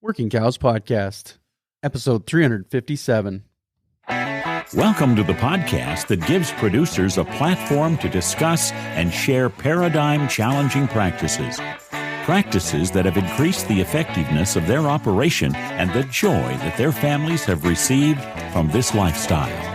Working Cows Podcast, episode 357. Welcome to the podcast that gives producers a platform to discuss and share paradigm-challenging practices. Practices that have increased the effectiveness of their operation and the joy that their families have received from this lifestyle.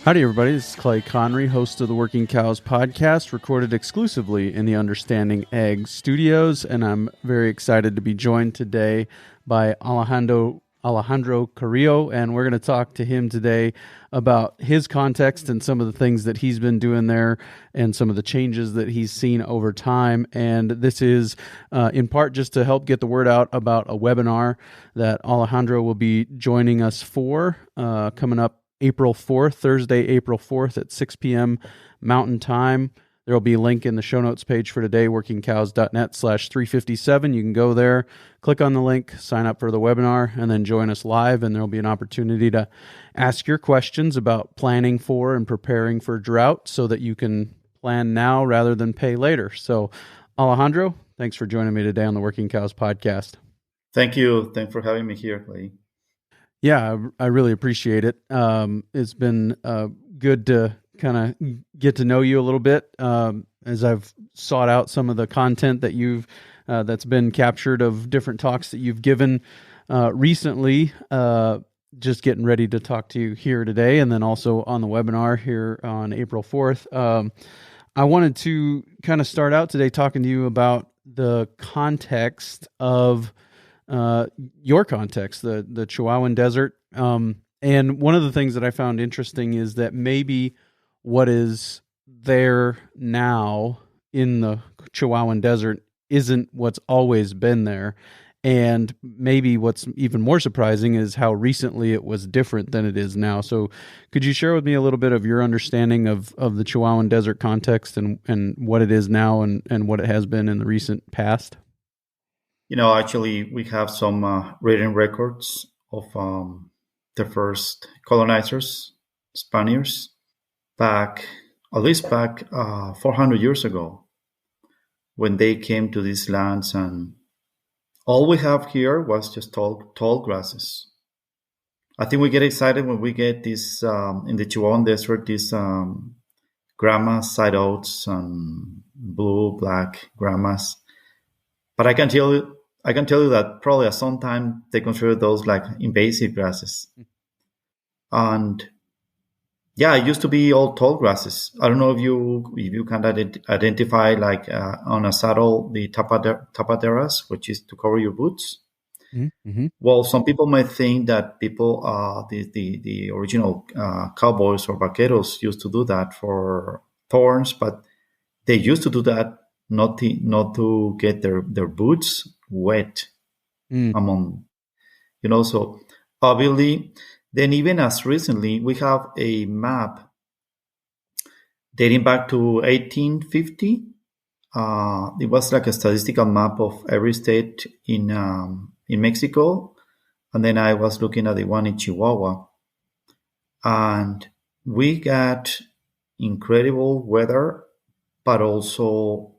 Howdy, everybody. This is Clay Connery, host of the Working Cows Podcast, recorded exclusively in the Understanding Ag Studios, and I'm very excited to be joined today by Alejandro Carillo, and we're going to talk to him today about his context and some of the things that he's been doing there and some of the changes that he's seen over time. And this is in part just to help get the word out about a webinar that Alejandro will be joining us for coming up April 4th, Thursday, April 4th at 6 p.m. Mountain Time. There will be a link in the show notes page for today, workingcows.net/357. You can go there, click on the link, sign up for the webinar, and then join us live. And there will be an opportunity to ask your questions about planning for and preparing for drought so that you can plan now rather than pay later. So, Alejandro, thanks for joining me today on the Working Cows Podcast. Thank you. Thanks for having me here, Clay. Yeah, I really appreciate it. It's been good to kind of get to know you a little bit as I've sought out some of the content that you've that's been captured of different talks that you've given recently. Just getting ready to talk to you here today, and then also on the webinar here on April 4th. I wanted to kind of start out today talking to you about the context of your context, the Chihuahuan Desert. And one of the things that I found interesting is that maybe what is there now in the Chihuahuan Desert isn't what's always been there. And maybe what's even more surprising is how recently it was different than it is now. So could you share with me a little bit of your understanding of the Chihuahuan Desert context and what it is now and what it has been in the recent past? You know, actually, we have some written records of the first colonizers, Spaniards, at least back 400 years ago, when they came to these lands, and all we have here was just tall grasses. I think we get excited when we get this in the Chihuahuan Desert, these grama side oats and blue, black gramas. But I can tell you that probably at some time they consider those like invasive grasses. And yeah, it used to be all tall grasses. I don't know if you can identify like on a saddle the tapaderas, which is to cover your boots. Mm-hmm. Well, some people might think that the original cowboys or vaqueros used to do that for thorns, but they used to do that not to get their boots wet among, so obviously, then even as recently, we have a map dating back to 1850. It was like a statistical map of every state in Mexico. And then I was looking at the one in Chihuahua. And we got incredible weather, but also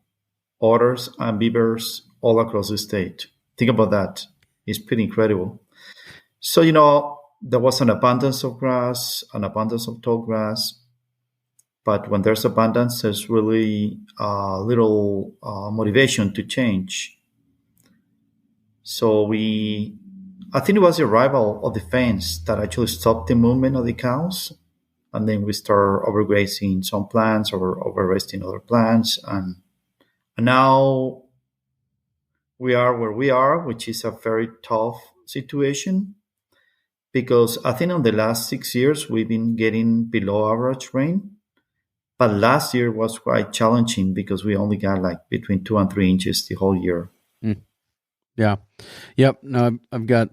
otters and beavers all across the state. Think about that. It's pretty incredible. So, there was an abundance of grass, an abundance of tall grass. But when there's abundance, there's really little motivation to change. So I think it was the arrival of the fence that actually stopped the movement of the cows. And then we start overgrazing some plants or overresting other plants. And now we are where we are, which is a very tough situation, because I think in the last 6 years, we've been getting below average rain. But last year was quite challenging because we only got like between 2 and 3 inches the whole year. Yeah. Yep. No, I've got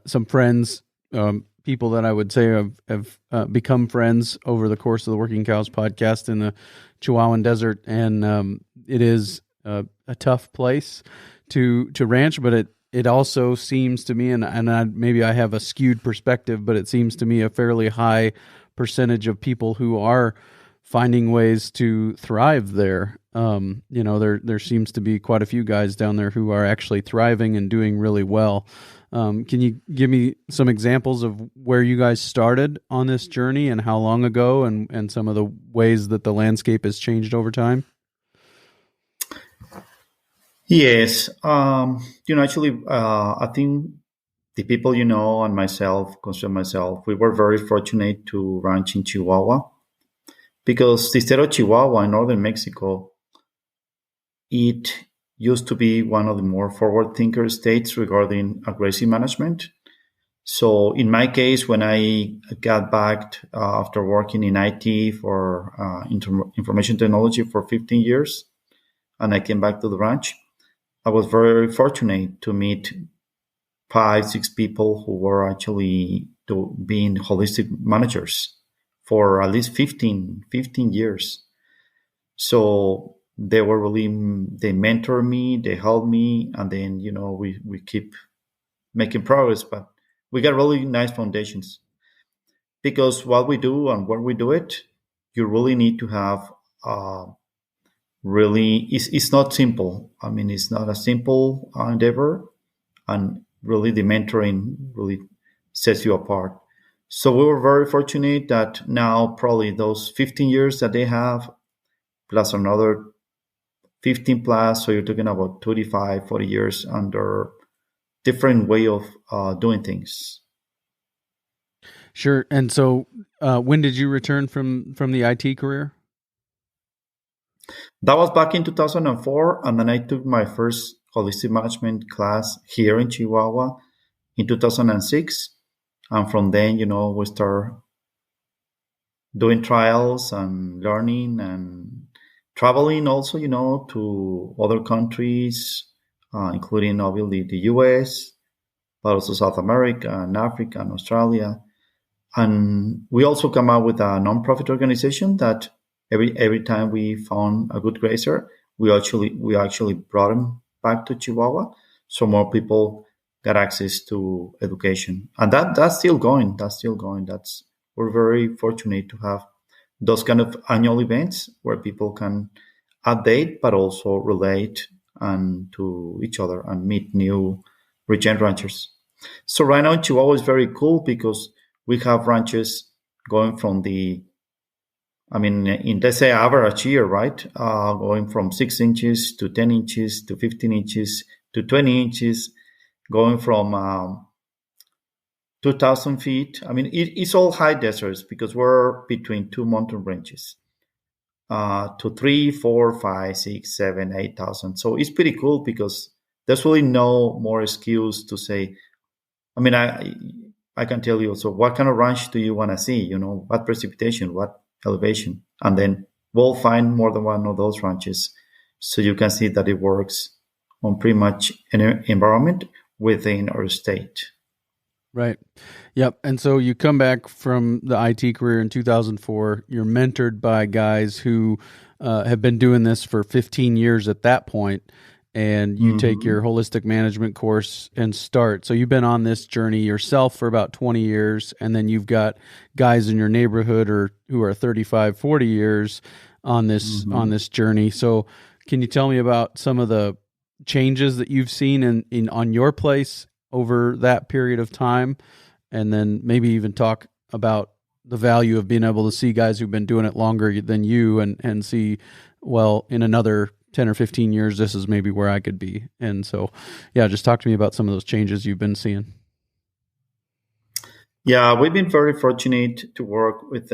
some friends, people that I would say have become friends over the course of the Working Cows podcast in the Chihuahuan Desert. And it is a tough place to ranch, but it also seems to me, and maybe I have a skewed perspective, but it seems to me a fairly high percentage of people who are finding ways to thrive there. There seems to be quite a few guys down there who are actually thriving and doing really well. Can you give me some examples of where you guys started on this journey and how long ago, and some of the ways that the landscape has changed over time? Yes. Actually, I think the people and myself, consider myself, we were very fortunate to ranch in Chihuahua because the state of Chihuahua in northern Mexico, it used to be one of the more forward thinker states regarding aggressive management. So in my case, when I got back after working in IT for information technology for 15 years, and I came back to the ranch, I was very fortunate to meet 5, 6 people who were actually being holistic managers for at least 15 years. So they mentor me, they help me, and then, we keep making progress, but we got really nice foundations because what we do and where we do it, you really need to have it's not simple. I mean, it's not a simple endeavor, and really the mentoring really sets you apart. So we were very fortunate that now probably those 15 years that they have plus another 15 plus, so you're talking about 35, 40 years under different way of doing things. Sure. And so when did you return from the IT career? That was back in 2004, and then I took my first holistic management class here in Chihuahua in 2006. And from then, we start doing trials and learning and traveling also, to other countries, including obviously the US, but also South America and Africa and Australia. And we also come out with a nonprofit organization that every time we found a good grazer, we actually brought him back to Chihuahua, so more people got access to education, and that's still going. We're very fortunate to have those kind of annual events where people can update, but also relate and to each other and meet new regen ranchers. So right now, Chihuahua is very cool because we have ranches going from in let's say average year, right? Going from 6 inches to 10 inches to 15 inches to 20 inches, going from 2,000 feet. I mean, it's all high deserts because we're between two mountain ranges, to 3, 4, 5, 6, 7, 8,000. So it's pretty cool because there's really no more excuse to say, I mean, I can tell you also, what kind of ranch do you want to see? What precipitation, what elevation, and then we'll find more than one of those ranches so you can see that it works on pretty much any environment within our state. Right. Yep. And so you come back from the IT career in 2004. You're mentored by guys who have been doing this for 15 years at that point, and you take your holistic management course and start. So you've been on this journey yourself for about 20 years, and then you've got guys in your neighborhood who are 35, 40 years on this journey. So can you tell me about some of the changes that you've seen on your place over that period of time, and then maybe even talk about the value of being able to see guys who've been doing it longer than you and see, well, in another 10 or 15 years, this is maybe where I could be. And so, yeah, just talk to me about some of those changes you've been seeing. Yeah, we've been very fortunate to work with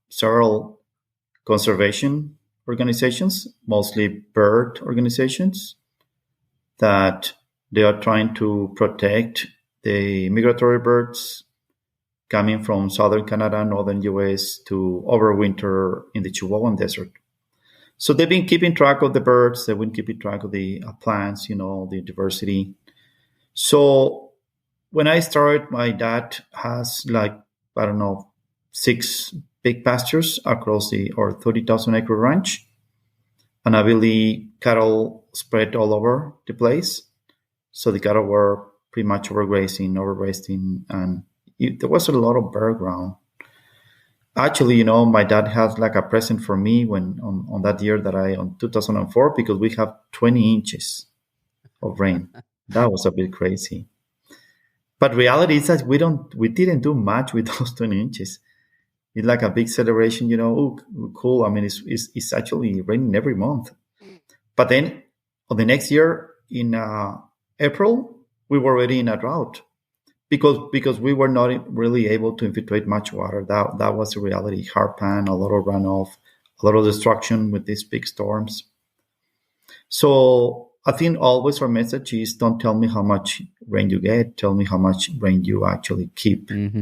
several conservation organizations, mostly bird organizations, that they are trying to protect the migratory birds coming from southern Canada, northern US to overwinter in the Chihuahuan desert. So they've been keeping track of the birds, they've been keeping track of the plants, the diversity. So when I started, my dad has 6 big pastures across our 30,000 acre ranch. And I believe cattle spread all over the place. So the cattle were pretty much overgrazing, and there was a lot of bare ground. Actually, my dad has like a present for me when on that year on 2004, because we have 20 inches of rain. That was a bit crazy. But reality is that we didn't do much with those 20 inches. It's like a big celebration, oh, cool. I mean, it's actually raining every month. But then on the next year in April, we were already in a drought because we were not really able to infiltrate much water. That was the reality. Hard pan, a lot of runoff, a lot of destruction with these big storms. So I think always our message is, don't tell me how much rain you get, tell me how much rain you actually keep. Mm-hmm.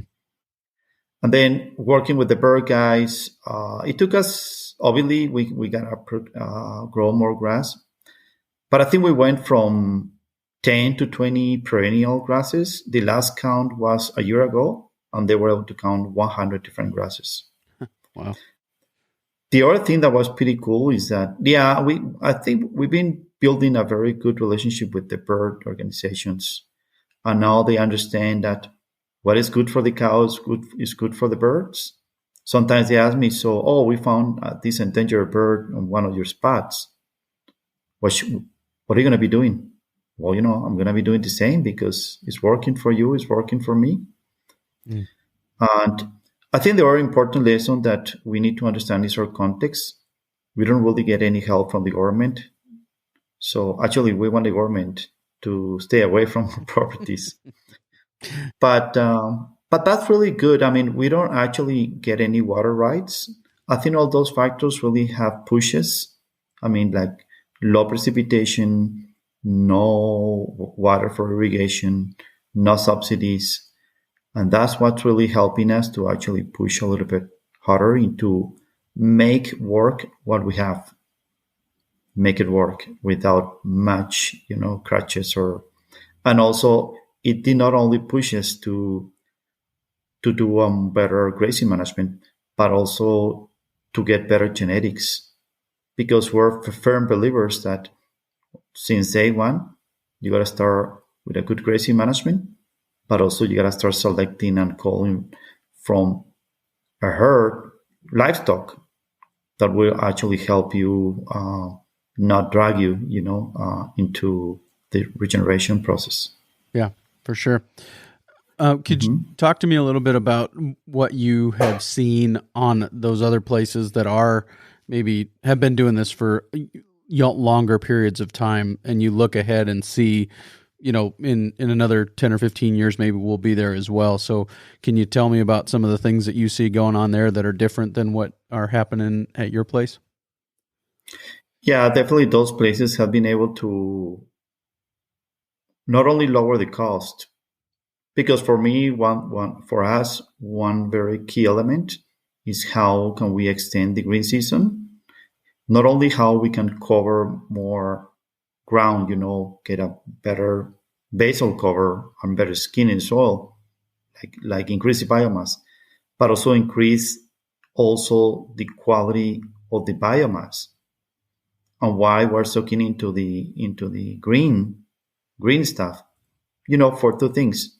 And then working with the bird guys, it took us, obviously, we got to grow more grass. But I think we went from 10 to 20 perennial grasses. The last count was a year ago, and they were able to count 100 different grasses. Wow. The other thing that was pretty cool is that, I think we've been building a very good relationship with the bird organizations. And now they understand that what is good for the cows is good for the birds. Sometimes they ask me, we found this endangered bird on one of your spots. What are you going to be doing? Well, I'm going to be doing the same because it's working for you, it's working for me. Mm. And I think the very important lesson that we need to understand is our context. We don't really get any help from the government. So actually, we want the government to stay away from our properties. But that's really good. I mean, we don't actually get any water rights. I think all those factors really have pushes. I mean, like low precipitation, no water for irrigation, no subsidies. And that's what's really helping us to actually push a little bit harder into make work what we have. Make it work without much, crutches and also it did not only push us to do better grazing management, but also to get better genetics, because we're firm believers that since day one, you got to start with a good grazing management, but also you got to start selecting and culling from a herd livestock that will actually help you, not drag you, into the regeneration process. Yeah, for sure. Could you talk to me a little bit about what you have seen on those other places that maybe have been doing this for longer periods of time, and you look ahead and see, in another 10 or 15 years, maybe we'll be there as well. So can you tell me about some of the things that you see going on there that are different than what are happening at your place? Yeah, definitely those places have been able to not only lower the cost, because for me, for us, one very key element is how can we extend the green season. Not only how we can cover more ground, get a better basal cover and better skin in soil, like increase the biomass, but also increase also the quality of the biomass. And why we're so keen into the green stuff, for two things.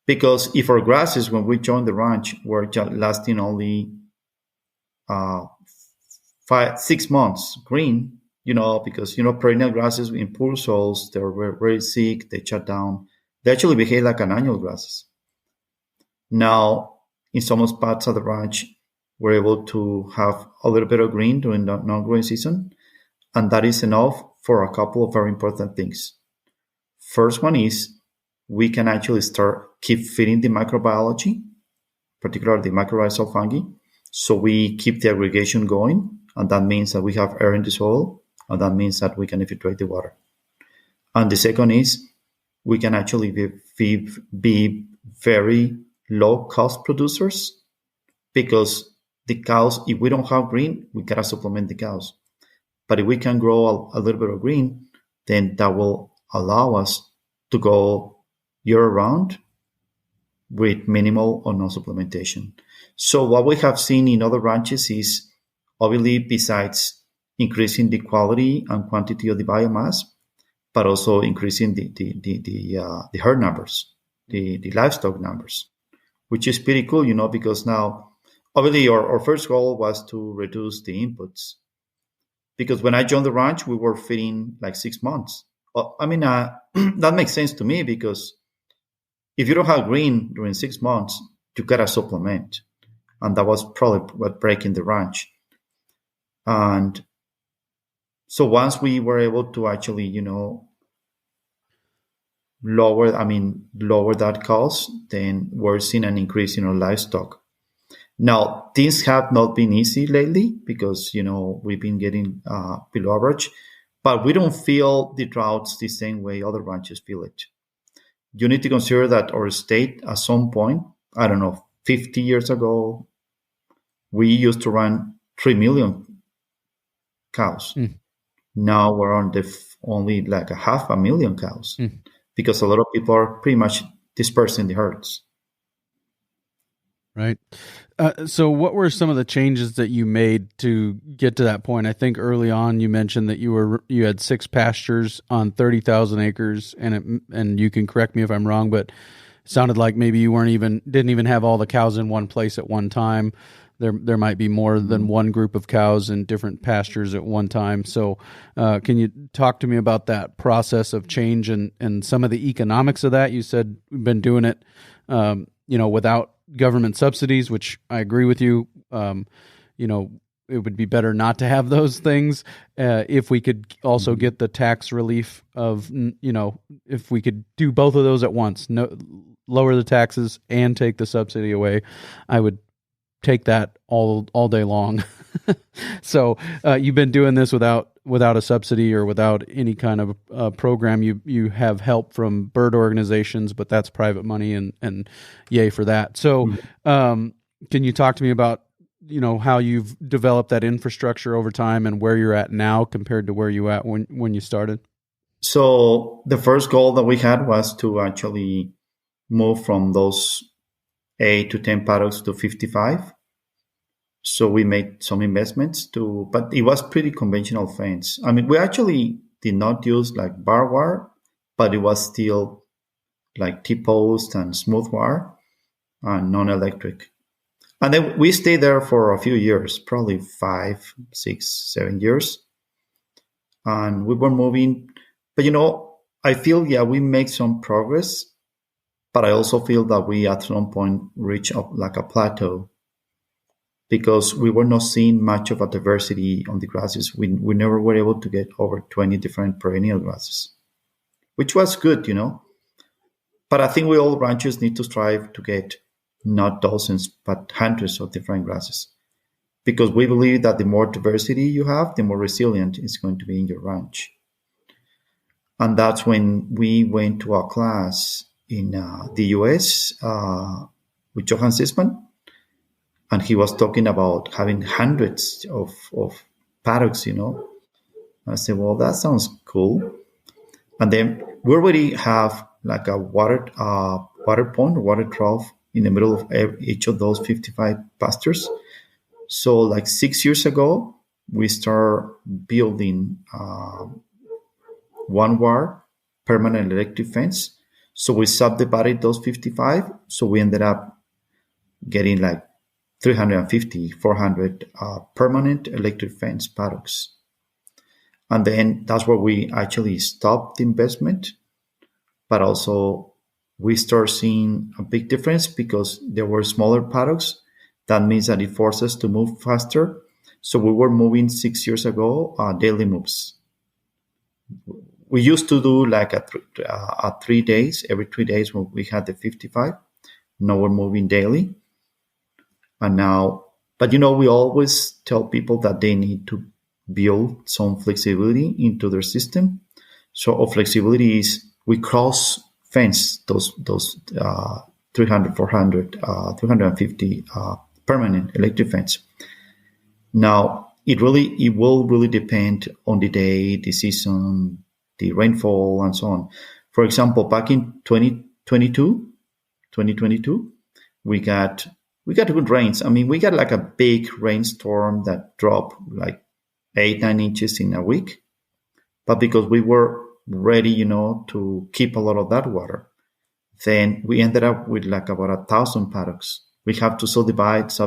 Because if our grasses, when we joined the ranch, were lasting only 6 months green, because perennial grasses in poor soils, they were very sick, they shut down. They actually behave like an annual grasses. Now, in some spots of the ranch, we're able to have a little bit of green during the non-growing season, and that is enough for a couple of very important things. First one is we can actually keep feeding the microbiology, particularly the mycorrhizal fungi. So we keep the aggregation going, and that means that we have air in the soil, and that means that we can infiltrate the water. And the second is we can actually be very low-cost producers, because the cows, if we don't have green, we gotta supplement the cows. But if we can grow a little bit of green, then that will allow us to go year-round with minimal or no supplementation. So what we have seen in other ranches is, obviously, besides increasing the quality and quantity of the biomass, but also increasing the herd numbers, the livestock numbers, which is pretty cool, because now, obviously, our first goal was to reduce the inputs. Because when I joined the ranch, we were feeding like 6 months. Well, that makes sense to me, because if you don't have green during 6 months, you got to supplement. And that was probably what breaking the ranch. And so once we were able to actually, lower that cost, then we're seeing an increase in our livestock. Now, things have not been easy lately because, we've been getting below average, but we don't feel the droughts the same way other ranches feel it. You need to consider that our state, at some point, I don't know, 50 years ago, we used to run 3 million cows. Now we're on only like 500,000 cows because a lot of people are pretty much dispersing the herds. Right. So what were some of the changes that you made to get to that point? I think early on you mentioned that you had 6 pastures on 30,000 acres, and you can correct me if I'm wrong, but it sounded like maybe you didn't even have all the cows in one place at one time. There might be more than one group of cows in different pastures at one time. So can you talk to me about that process of change and some of the economics of that? You said we've been doing it, without government subsidies, which I agree with you. It would be better not to have those things if we could also get the tax relief of, if we could do both of those at once, lower the taxes and take the subsidy away, I would take that all day long. So you've been doing this without a subsidy or without any kind of program. You have help from bird organizations, but that's private money, and yay for that. So can you talk to me about how you've developed that infrastructure over time and where you're at now compared to where you were at when you started? So the first goal that we had was to actually move from those 8 to 10 paddocks to 55. So we made some investments but it was pretty conventional fence. We actually did not use like barbed wire, but it was still like T-post and smooth wire and non-electric. And then we stayed there for a few years, probably 5, 6, 7 years. And we were moving, but I feel, we make some progress, but I also feel that we at some point reach up like a plateau because we were not seeing much of a diversity on the grasses. We never were able to get over 20 different perennial grasses, which was good, But I think we all ranchers need to strive to get not dozens, but hundreds of different grasses, because we believe that the more diversity you have, the more resilient it's going to be in your ranch. And that's when we went to a class in the US with Johan Sisman, and he was talking about having hundreds of paddocks, I said, well, that sounds cool. And then we already have like a water pond, water trough in the middle of each of those 55 pastures. So like 6 years ago, we started building one wire permanent electric fence. So we subdivided those 55. So we ended up getting like 350, 400 permanent electric fence paddocks. And then that's where we actually stopped the investment. But also we start seeing a big difference because there were smaller paddocks. That means that it forced us to move faster. So we were moving 6 years ago, daily moves. We used to do like a 3 days, every 3 days when we had the 55. Now we're moving daily. And now, but we always tell people that they need to build some flexibility into their system. So our flexibility is we cross fence those 300, 400, 350 permanent electric fence. Now, it will really depend on the day, the season, the rainfall, and so on. For example, back in 2022, we got good rains. We got like a big rainstorm that dropped like 8-9 inches in a week. But because we were ready, to keep a lot of that water. Then we ended up with like about 1,000 paddocks. We have to subdivide. 2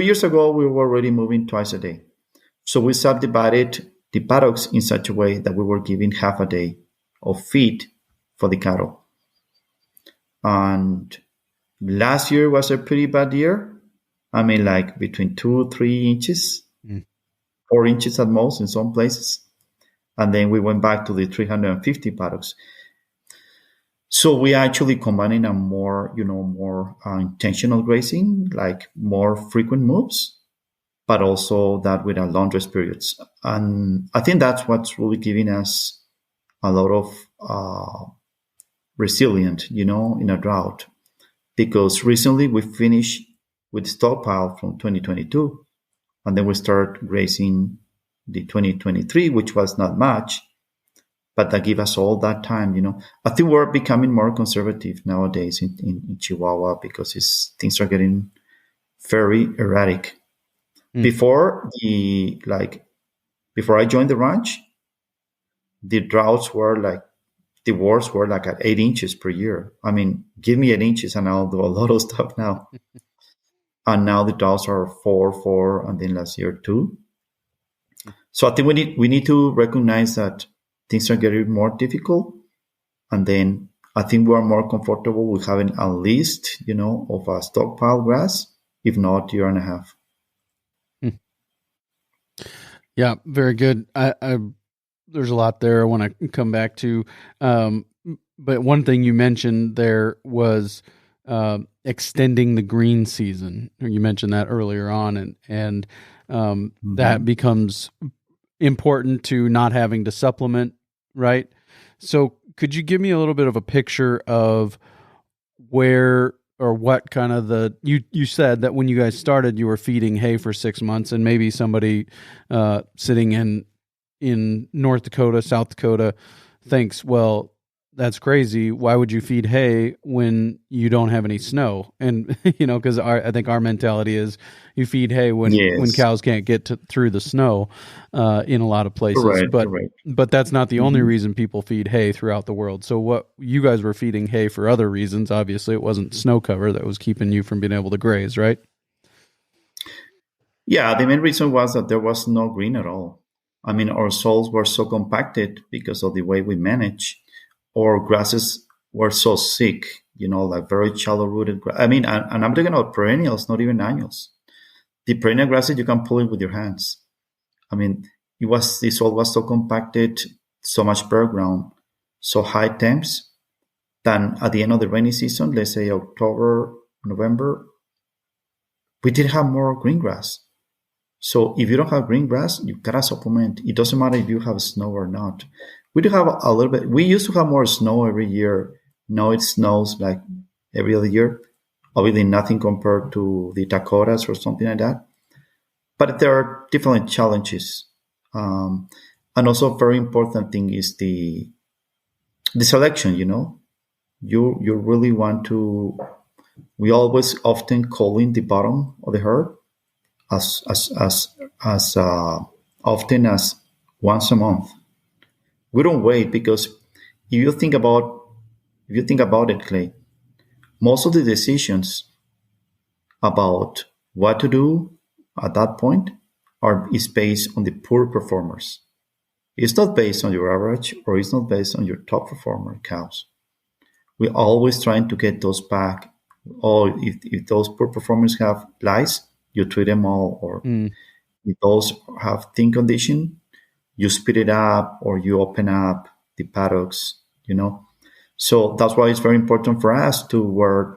years ago, we were already moving twice a day. So we subdivided the paddocks in such a way that we were giving half a day of feed for the cattle. And last year was a pretty bad year. I mean, like between 2-3 inches, 4 inches at most in some places. And then we went back to the 350 paddocks. So we actually combining a more intentional grazing, like more frequent moves, but also that with a long rest periods. And I think that's what's really giving us a lot of resilient, in a drought. Because recently we finished with stockpile from 2022, and then we start grazing the 2023, which was not much, but that gave us all that time. I think we're becoming more conservative nowadays in Chihuahua because things are getting very erratic. Before I joined the ranch, the droughts were like, the wars were like at 8 inches per year. I mean, give me 8 inches and I'll do a lot of stuff now. And now the droughts are 4, and then last year 2. So I think we need to recognize that things are getting more difficult. And then I think we are more comfortable with having at least, of a stockpile grass, if not year and a half. Yeah, very good. There's a lot there I want to come back to. But one thing you mentioned there was extending the green season. You mentioned that earlier on, and that becomes important to not having to supplement, right? So could you give me a little bit of a picture of where or what kind of you said that when you guys started, you were feeding hay for 6 months, and maybe somebody sitting in North Dakota, South Dakota thinks, well, that's crazy. Why would you feed hay when you don't have any snow? And, because I think our mentality is you feed hay when cows can't get through the snow in a lot of places. Correct. But that's not the only reason people feed hay throughout the world. So what you guys were feeding hay for other reasons. Obviously, it wasn't snow cover that was keeping you from being able to graze, right? Yeah, the main reason was that there was no green at all. I mean, our soils were so compacted because of the way we manage. Our grasses were so sick, like very shallow rooted. I mean, and I'm talking about perennials, not even annuals. The perennial grasses, you can pull it with your hands. I mean, the soil was so compacted, so much bare ground, so high temps, that at the end of the rainy season, let's say October, November, we did have more green grass. So if you don't have green grass, you gotta supplement. It doesn't matter if you have snow or not. We do have a little bit. We used to have more snow every year. Now it snows like every other year. Obviously nothing compared to the Dakotas or something like that. But there are different challenges. And also a very important thing is the selection, You really want to, we always often culling the bottom of the herd as often as once a month. We don't wait because if you think about it, Clay, most of the decisions about what to do at that point is based on the poor performers. It's not based on your average, or it's not based on your top performer cows. We're always trying to get those back. Or if those poor performers have lice, you treat them all. Or if those have thin condition, you speed it up or you open up the paddocks, So that's why it's very important for us to wear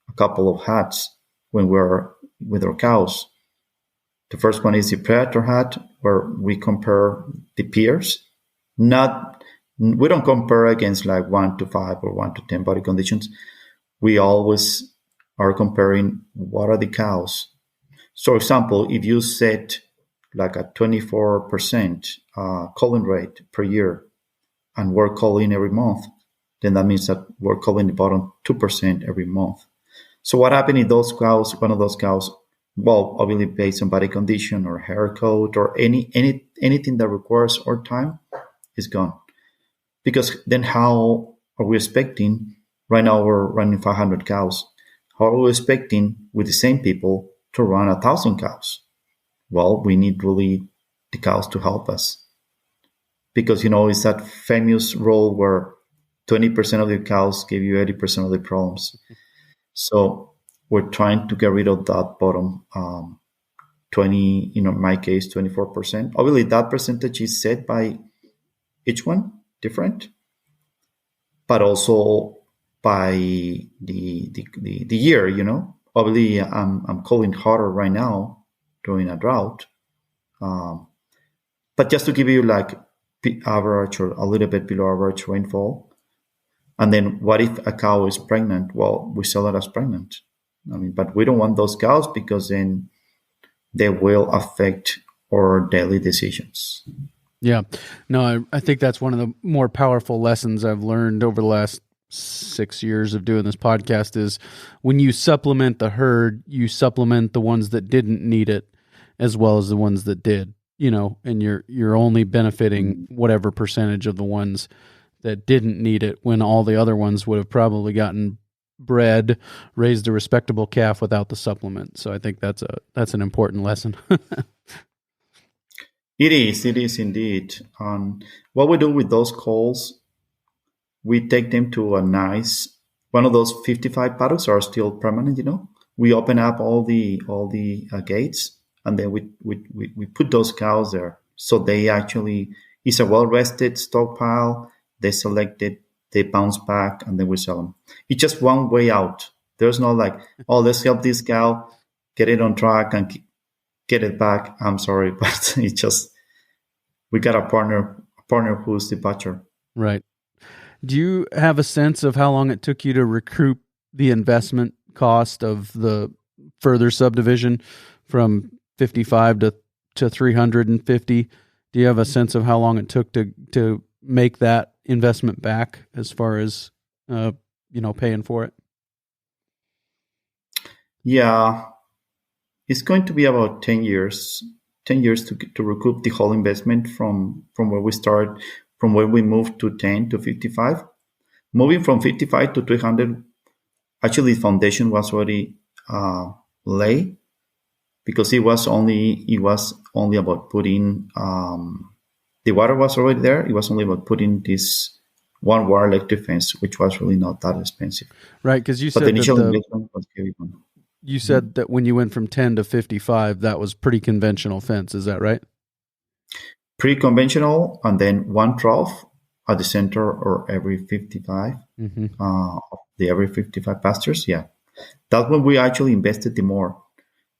a couple of hats when we're with our cows. The first one is the predator hat, where we compare the peers. We don't compare against like 1 to 5 or 1 to 10 body conditions. We always are comparing what are the cows. So, for example, if you set like a 24% culling rate per year, and we're culling every month, then that means that we're culling the bottom 2% every month. So what happened if those cows, one of those cows, Well, obviously based on body condition or hair coat or anything that requires our time is gone. Because then how are we expecting? Right now we're running 500 cows. How are we expecting with the same people to run 1,000 cows? Well, we need really the cows to help us because it's that famous rule where 20% of the cows give you 80% of the problems. So we're trying to get rid of that bottom 20, in my case, 24%. Obviously, that percentage is set by each one different, but also by the year. Obviously, I'm culling harder right now during a drought. But just to give you like average or a little bit below average rainfall. And then what if a cow is pregnant? Well, we sell it as pregnant. But we don't want those cows because then they will affect our daily decisions. Yeah. No, I think that's one of the more powerful lessons I've learned over the last 6 years of doing this podcast is when you supplement the herd, you supplement the ones that didn't need it as well as the ones that did, and you're only benefiting whatever percentage of the ones that didn't need it when all the other ones would have probably gotten bred, raised a respectable calf without the supplement. So I think that's an important lesson. It is indeed. What we do with those calls, we take them to a nice one of those 55 paddocks are still permanent. We open up all the gates, and then we put those cows there. So they actually it's a well rested stockpile. They select it, they bounce back, and then we sell them. It's just one way out. There's no like, oh, let's help this cow get it on track and get it back. I'm sorry, but it's just we got a partner who's the butcher. Right. Do you have a sense of how long it took you to recoup the investment cost of the further subdivision from 55 to 350? Do you have a sense of how long it took to make that investment back as far as paying for it? Yeah, it's going to be about 10 years. 10 years to recoup the whole investment from where we start, from where we moved to 10 to 55. Moving from 55 to 300, actually the foundation was already laid because it was only about putting the water was already there. It was only about putting this one wire electric fence, which was really not that expensive. Right, because you said the initial investment was heavy one. You said that when you went from 10 to 55, that was pretty conventional fence. Is that right? Pretty conventional, and then one trough at the center or every 55, the every 55 pastures. Yeah, that's when we actually invested the more.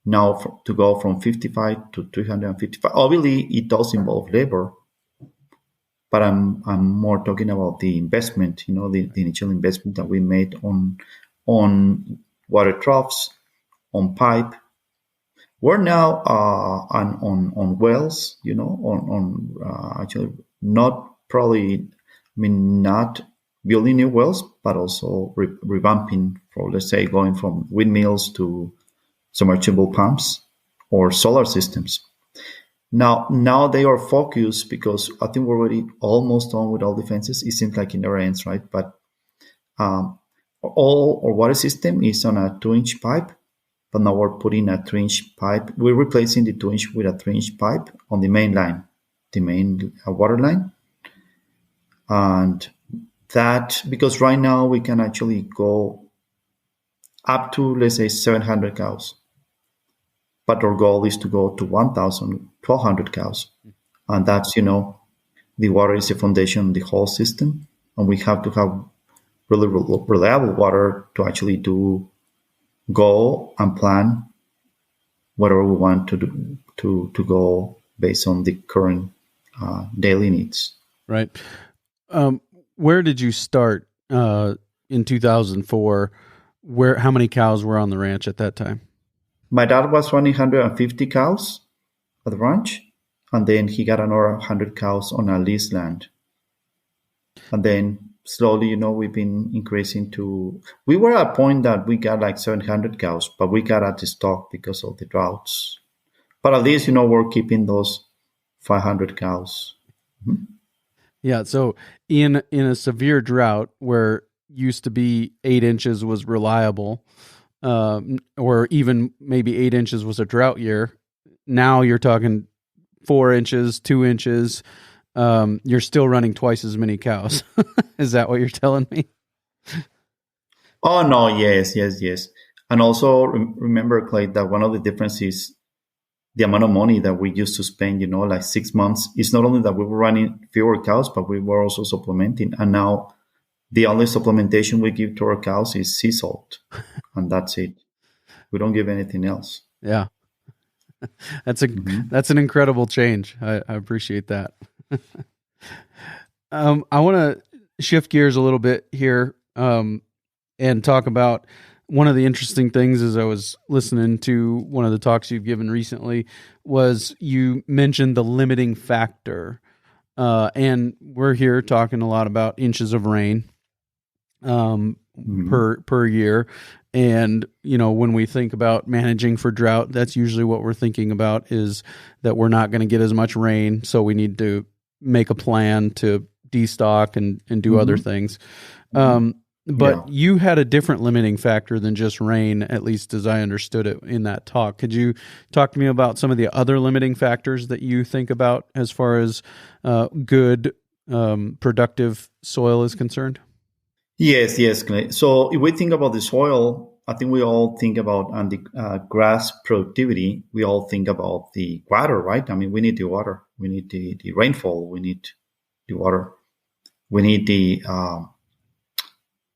Now to go from 55 to 355, obviously it does involve labor, but I'm more talking about the investment. The initial investment that we made on water troughs, on pipe. We're now on wells. Actually not probably. Not building new wells, but also revamping for, let's say, going from windmills to submersible pumps or solar systems. Now they are focused because I think we're already almost done with all the fences. It seems like it never ends, right? But all our water system is on a 2-inch pipe, but now we're putting a 3-inch pipe. We're replacing the 2-inch with a 3-inch pipe on the main line, the main water line. And that, because right now we can actually go up to, let's say, 700 cows. But our goal is to go to 1,000, 1,200 cows. And that's, the water is the foundation of the whole system. And we have to have really reliable water to actually go and plan whatever we want to do to go based on the current daily needs. Right. Where did you start in 2004? How many cows were on the ranch at that time? My dad was running 150 cows at the ranch, and then he got another 100 cows on a leased land. And then slowly, we've been increasing to. We were at a point that we got like 700 cows, but we got at the stock because of the droughts. But at least, we're keeping those 500 cows. Mm-hmm. Yeah. So in a severe drought where used to be 8 inches was reliable, or even maybe 8 inches was a drought year, now you're talking 4 inches, 2 inches. You're still running twice as many cows. Is that what you're telling me? Oh, no. Yes. And also remember, Clay, that one of the differences, the amount of money that we used to spend, like 6 months, it's not only that we were running fewer cows, but we were also supplementing. And now the only supplementation we give to our cows is sea salt. And that's it. We don't give anything else. Yeah. That's an incredible change. I appreciate that. I want to shift gears a little bit here, and talk about one of the interesting things as I was listening to one of the talks you've given recently was you mentioned the limiting factor. And we're here talking a lot about inches of rain, per year. And, when we think about managing for drought, that's usually what we're thinking about, is that we're not going to get as much rain. So we need to make a plan to destock and do other things. But you had a different limiting factor than just rain, at least as I understood it in that talk. Could you talk to me about some of the other limiting factors that you think about as far as good, productive soil is concerned? Yes, Clay. So if we think about the soil, I think we all think about on the grass productivity. We all think about the water, right? I mean, we need the water. We need the rainfall. We need the water. We need the.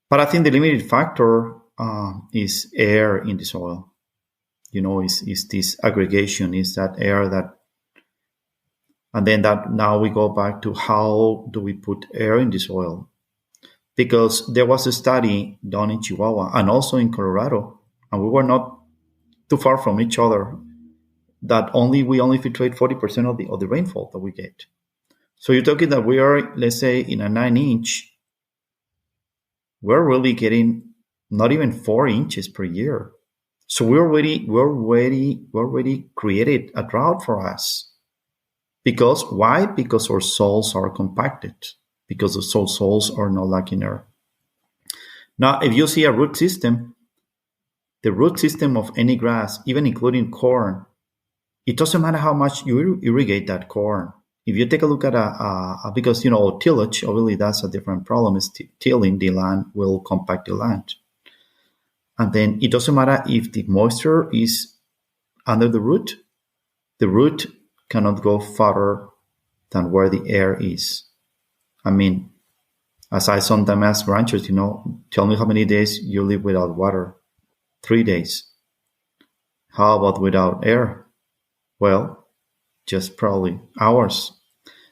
But I think the limiting factor is air in the soil. Is this aggregation? Is that air that? And then that now we go back to how do we put air in the soil? Because there was a study done in Chihuahua and also in Colorado, and we were not too far from each other, that we only filtrate 40% of the rainfall that we get. So you're talking that we are, let's say, in a 9-inch, we're really getting not even 4 inches per year. So we already created a drought for us. Because why? Because our soils are compacted. Because the soils are not lacking air. Now, if you see a root system, the root system of any grass, even including corn, it doesn't matter how much you irrigate that corn. If you take a look at because, tillage, obviously that's a different problem, is tilling the land will compact the land. And then it doesn't matter if the moisture is under the root cannot go farther than where the air is. I mean, as I sometimes ask ranchers, tell me how many days you live without water. 3 days. How about without air? Well, just probably hours.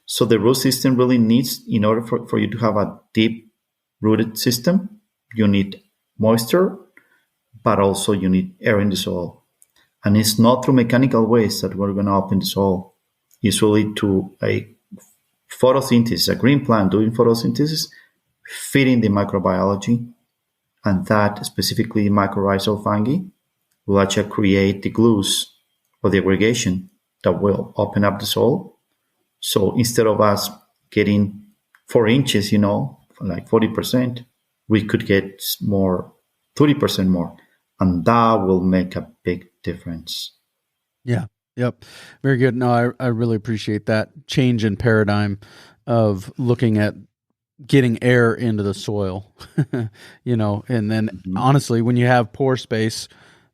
So the root system really needs, in order for you to have a deep rooted system, you need moisture, but also you need air in the soil. And it's not through mechanical ways that we're going to open the soil. It's really to a photosynthesis, a green plant doing photosynthesis, feeding the microbiology, and that specifically mycorrhizal fungi will actually create the glues or the aggregation that will open up the soil. So instead of us getting 4 inches, like 40%, we could get more, 30% more, and that will make a big difference. Yeah. Yep. Very good. No, I really appreciate that change in paradigm of looking at getting air into the soil, and then honestly, when you have pore space,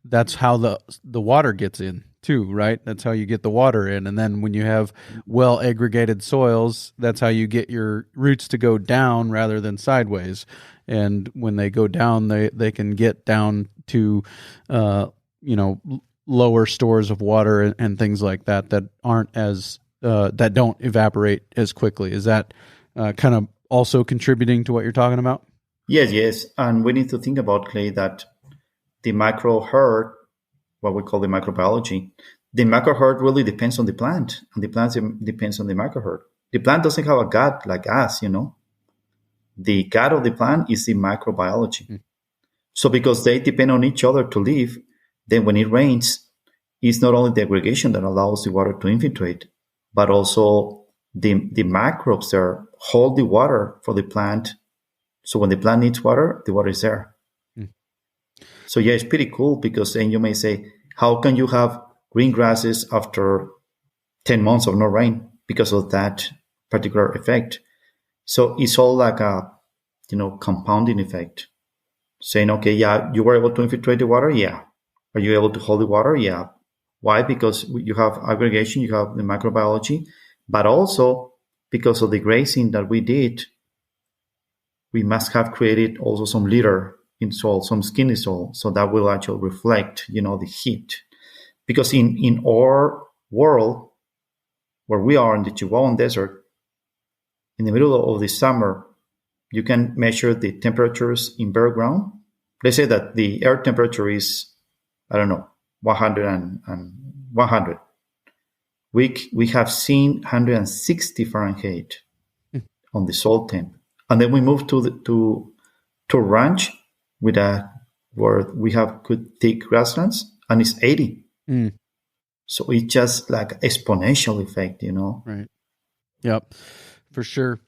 that's how the water gets in too, right? That's how you get the water in. And then when you have well aggregated soils, that's how you get your roots to go down rather than sideways. And when they go down, they can get down to, lower stores of water and things like that aren't as that don't evaporate as quickly. Is that kind of also contributing to what you're talking about? Yes, and we need to think about, Clay, that the micro herd, what we call the microbiology, the macro herd really depends on the plant, and the plant depends on the micro herd. The plant doesn't have a gut like us, the gut of the plant is the microbiology. So because they depend on each other to live, then when it rains, it's not only the aggregation that allows the water to infiltrate, but also the microbes there hold the water for the plant. So when the plant needs water, the water is there. So yeah, it's pretty cool, because then you may say, how can you have green grasses after 10 months of no rain because of that particular effect? So it's all like a, compounding effect. Saying, okay, yeah, you were able to infiltrate the water? Yeah. Are you able to hold the water? Yeah. Why? Because you have aggregation, you have the microbiology, but also because of the grazing that we did, we must have created also some litter in soil, some skinny soil, so that will actually reflect, the heat. Because in our world, where we are in the Chihuahuan desert, in the middle of the summer, you can measure the temperatures in bare ground. They say that the air temperature is, I don't know, 100 and 100. We have seen 160 Fahrenheit on the soil temp. And then we move to ranch where we have good thick grasslands, and it's 80. So it's just like exponential effect, Right. Yep, for sure.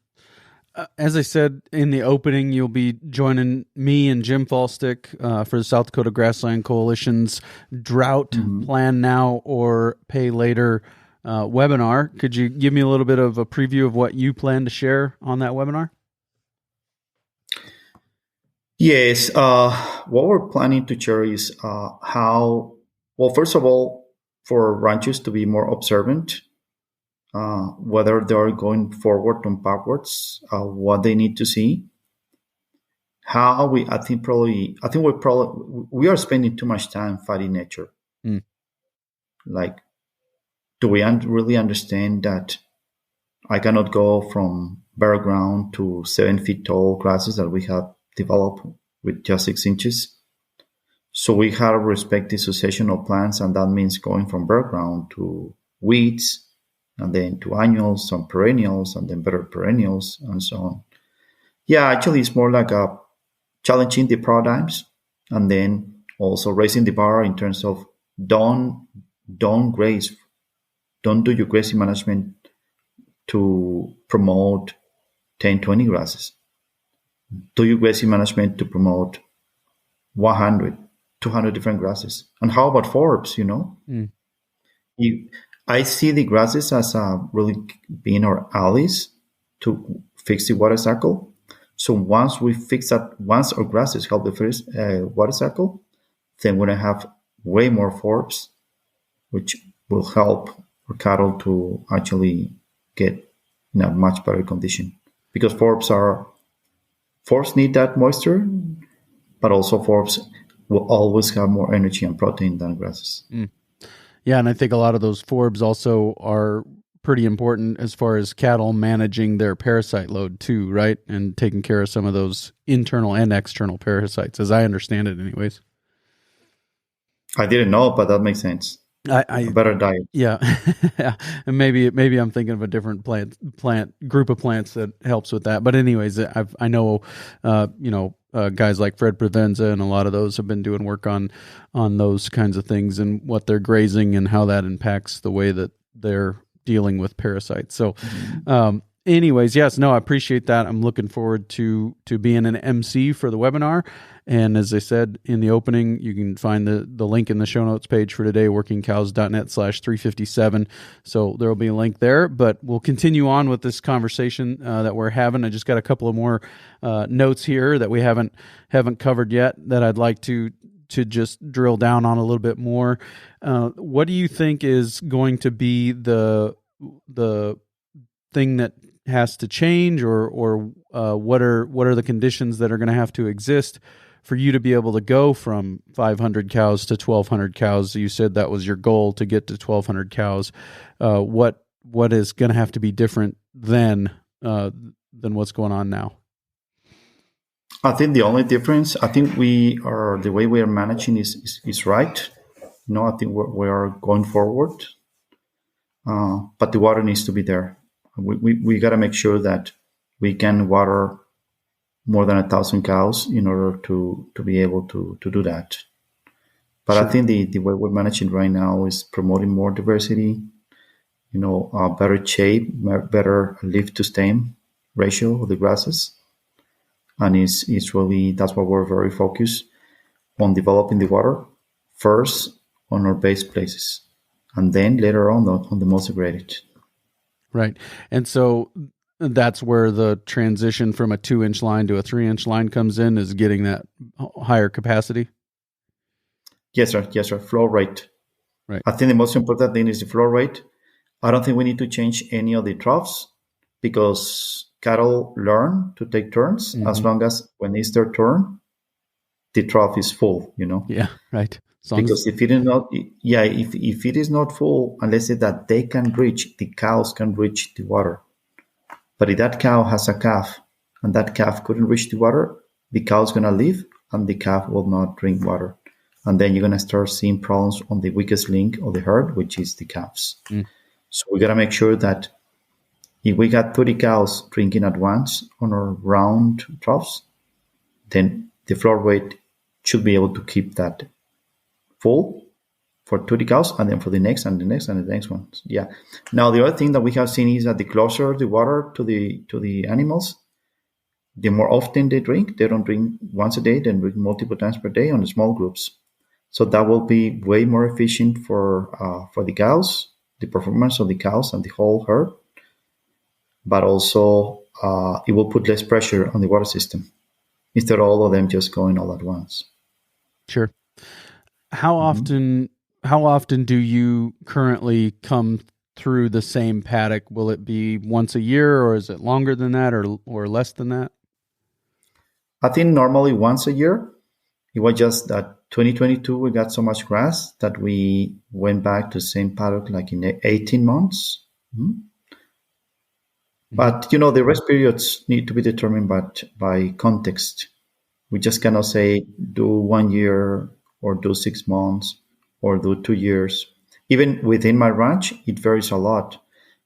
As I said in the opening, you'll be joining me and Jim Falstick for the South Dakota Grassland Coalition's Drought Plan Now or Pay Later webinar. Could you give me a little bit of a preview of what you plan to share on that webinar? Yes. What we're planning to share is how, well, first of all, for ranchers to be more observant, whether they are going forward and backwards, what they need to see. How we are spending too much time fighting nature. Like, do we really understand that I cannot go from bare ground to 7 feet tall grasses that we have developed with just 6 inches? So we have to respect the succession of plants, and that means going from bare ground to weeds, and then to annuals and perennials, and then better perennials, and so on. Yeah, actually, it's more like a challenging the paradigms, and then also raising the bar in terms of don't graze, don't do your grazing management to promote 10, 20 grasses. Do your grazing management to promote 100, 200 different grasses. And how about forbs, I see the grasses as really being our allies to fix the water cycle. So once we fix that, once our grasses help the first water cycle, then we're going to have way more forbs, which will help our cattle to actually get in a much better condition. Because forbs need that moisture, but also forbs will always have more energy and protein than grasses. Yeah, and I think a lot of those forbs also are pretty important as far as cattle managing their parasite load too, right? And taking care of some of those internal and external parasites, as I understand it anyways. I didn't know, but that makes sense. A better diet. Yeah. And maybe I'm thinking of a different plant group of plants that helps with that. But anyways, I know guys like Fred Provenza and a lot of those have been doing work on those kinds of things and what they're grazing and how that impacts the way that they're dealing with parasites. So anyways, yes, no, I appreciate that. I'm looking forward to being an MC for the webinar. And as I said in the opening, you can find the link in the show notes page for today, workingcows.net/357. So there will be a link there, but we'll continue on with this conversation that we're having. I just got a couple of more notes here that we haven't covered yet that I'd like to just drill down on a little bit more. What do you think is going to be the thing that has to change, or what are the conditions that are going to have to exist for you to be able to go from 500 cows to 1,200 cows? You said that was your goal, to get to 1,200 cows. What is going to have to be different than what's going on now? I think the only difference, I think the way we are managing is right. I think we are going forward, but the water needs to be there. We got to make sure that we can water more than 1,000 cows in order to be able to do that. But Sure. I think the way we're managing right now is promoting more diversity, better shape, better leaf to stem ratio of the grasses. And it's really, that's why we're very focused on developing the water first on our base places, and then later on the most degraded. Right. And so that's where the transition from a 2-inch line to a 3-inch line comes in, is getting that higher capacity. Yes, sir. Flow rate. Right. I think the most important thing is the flow rate. I don't think we need to change any of the troughs, because cattle learn to take turns as long as when it's their turn, the trough is full, Yeah. Right. Because if it is not, if it is not full, and let's say that the cows can reach the water, but if that cow has a calf and that calf couldn't reach the water, the cow's gonna leave and the calf will not drink water, and then you're gonna start seeing problems on the weakest link of the herd, which is the calves. So we gotta make sure that if we got 30 cows drinking at once on our round troughs, then the flow rate should be able to keep that full for 30 cows, and then for the next and the next and the next one. Yeah. Now the other thing that we have seen is that the closer the water to the animals, the more often they drink. They don't drink once a day; they drink multiple times per day on small groups. So that will be way more efficient for the cows, the performance of the cows and the whole herd. But also, it will put less pressure on the water system instead of all of them just going all at once. Sure. How often do you currently come through the same paddock? Will it be once a year, or is it longer than that, or less than that? I think normally once a year. It was just that 2022 we got so much grass that we went back to the same paddock like in 18 months. But the rest periods need to be determined by context. We just cannot say do 1 year or do 6 months or do 2 years. Even within my ranch, it varies a lot,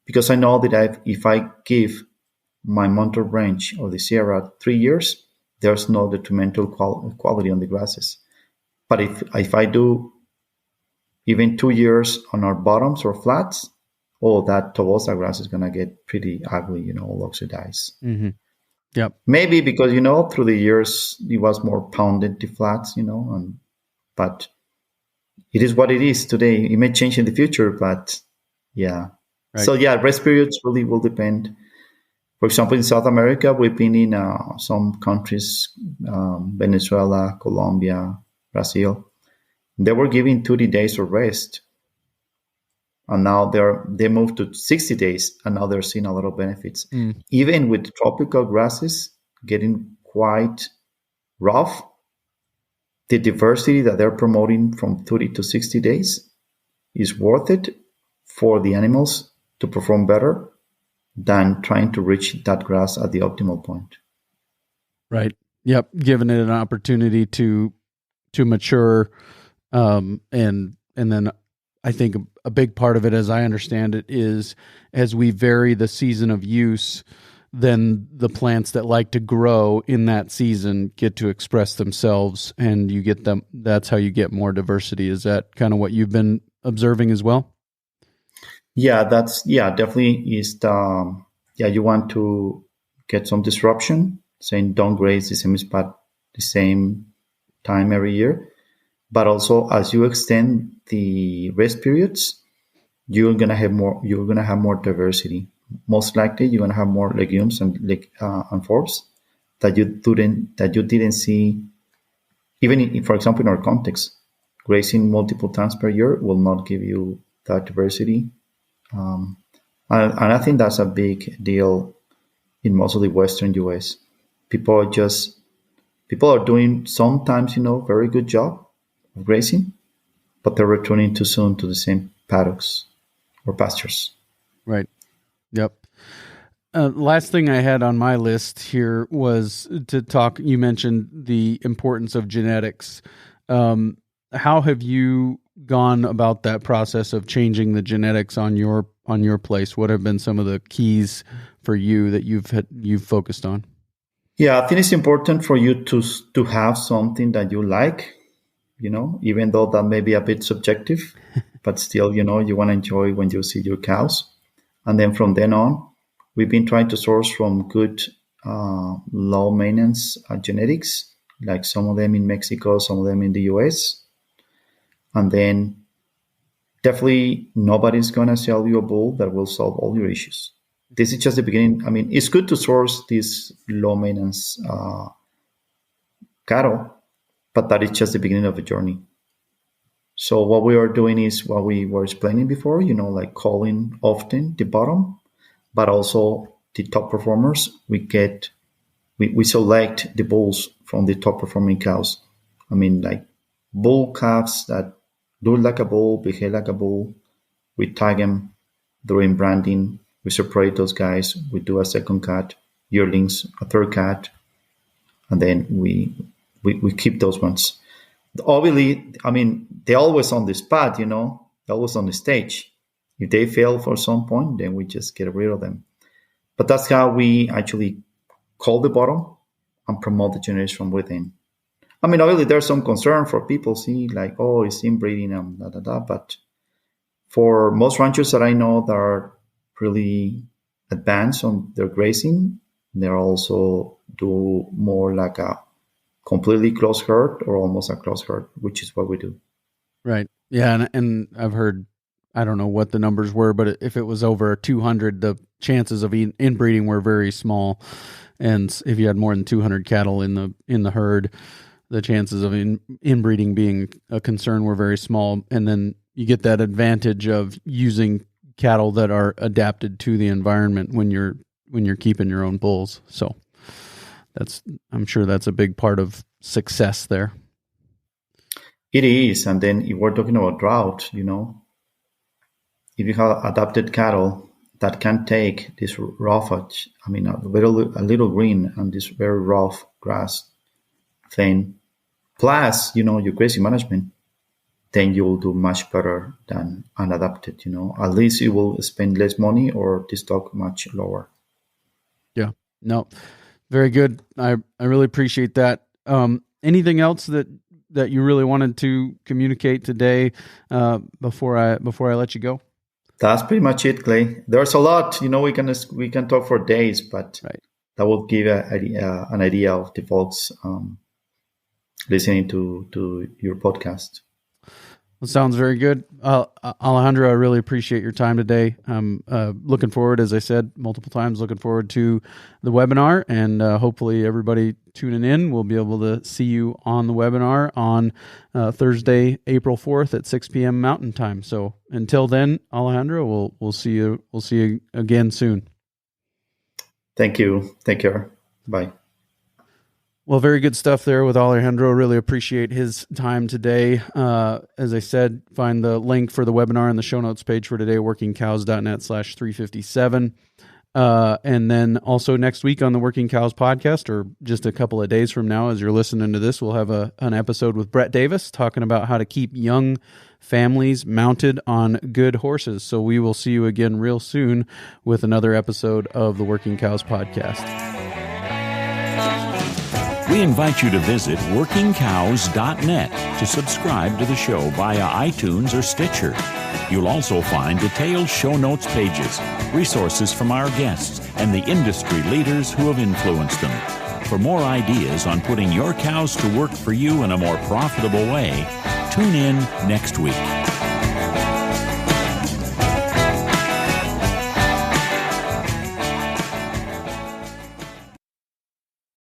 because I know that if I give my Monterey ranch or the Sierra 3 years, there's no detrimental quality on the grasses. But if I do even 2 years on our bottoms or flats, that Tobosa grass is going to get pretty ugly, all oxidized. Yep. Maybe because, through the years, it was more pounded, the flats, but it is what it is today. It may change in the future, but yeah. Right. So yeah, rest periods really will depend. For example, in South America, we've been in some countries, Venezuela, Colombia, Brazil. They were giving 30 days of rest. And now they moved to 60 days, and now they're seeing a lot of benefits. Even with tropical grasses getting quite rough, the diversity that they're promoting from 30 to 60 days is worth it for the animals to perform better than trying to reach that grass at the optimal point. Right. Yep. Giving it an opportunity to mature, and then I think a big part of it, as I understand it, is as we vary the season of use, then the plants that like to grow in that season get to express themselves, and you get them. That's how you get more diversity. Is that kind of what you've been observing as well? Yeah, definitely is you want to get some disruption, saying don't graze the same spot the same time every year. But also, as you extend the rest periods, you're gonna have more diversity. Most likely, you're gonna have more legumes and forbs that you didn't see. Even for example, in our context, grazing multiple times per year will not give you that diversity. And I think that's a big deal in most of the Western U.S. People are doing sometimes, very good job of grazing, but they're returning too soon to the same paddocks or pastures. Right. Yep. Last thing I had on my list here was to talk. You mentioned the importance of genetics. How have you gone about that process of changing the genetics on your place? What have been some of the keys for you that you've focused on? Yeah, I think it's important for you to have something that you like, even though that may be a bit subjective, but still, you want to enjoy when you see your cows. And then from then on, we've been trying to source from good, low maintenance genetics, like some of them in Mexico, some of them in the US. And then definitely nobody's going to sell you a bull that will solve all your issues. This is just the beginning. I mean, it's good to source these low maintenance cattle, but that is just the beginning of a journey. So what we are doing is what we were explaining before, like culling often the bottom, but also the top performers. We select the bulls from the top performing cows. I mean, like bull calves that look like a bull, behave like a bull. We tag them during branding. We separate those guys. We do a second cut, yearlings, a third cut, and then we keep those ones. Obviously, I mean, they're always on the spot, they're always on the stage. If they fail for some point, then we just get rid of them. But that's how we actually call the bottom and promote the generation from within. I mean, obviously, there's some concern for people, like, oh, it's inbreeding and but for most ranchers that I know that are really advanced on their grazing, they also do more like a completely closed herd or almost a closed herd, which is what we do. Right. Yeah. And I've heard, I don't know what the numbers were, but if it was over 200, the chances of inbreeding were very small. And if you had more than 200 cattle in the herd, the chances of inbreeding being a concern were very small. And then you get that advantage of using cattle that are adapted to the environment when you're keeping your own bulls. So I'm sure that's a big part of success there. It is. And then if we're talking about drought, if you have adapted cattle that can take this roughage, I mean, a little green and this very rough grass thing, plus, your grazing management, then you will do much better than unadapted, At least you will spend less money or the stock much lower. Yeah. No, very good. I really appreciate that. Anything else that you really wanted to communicate today before I let you go? That's pretty much it, Clay. There's a lot, we can talk for days, but right. That will give an idea of the folks listening to your podcast. Well, sounds very good. Alejandro, I really appreciate your time today. I'm looking forward, as I said multiple times, looking forward to the webinar, and hopefully everybody tuning in will be able to see you on the webinar on Thursday, April 4th at 6 p.m. Mountain Time. So until then, Alejandro, we'll see you again soon. Thank you. Take care. Bye. Well, very good stuff there with Alejandro. Really appreciate his time today. As I said, find the link for the webinar in the show notes page for today, workingcows.net/357. And then also next week on the Working Cows podcast, or just a couple of days from now, as you're listening to this, we'll have an episode with Brett Davis talking about how to keep young families mounted on good horses. So we will see you again real soon with another episode of the Working Cows podcast. We invite you to visit workingcows.net to subscribe to the show via iTunes or Stitcher. You'll also find detailed show notes pages, resources from our guests, and the industry leaders who have influenced them. For more ideas on putting your cows to work for you in a more profitable way, tune in next week.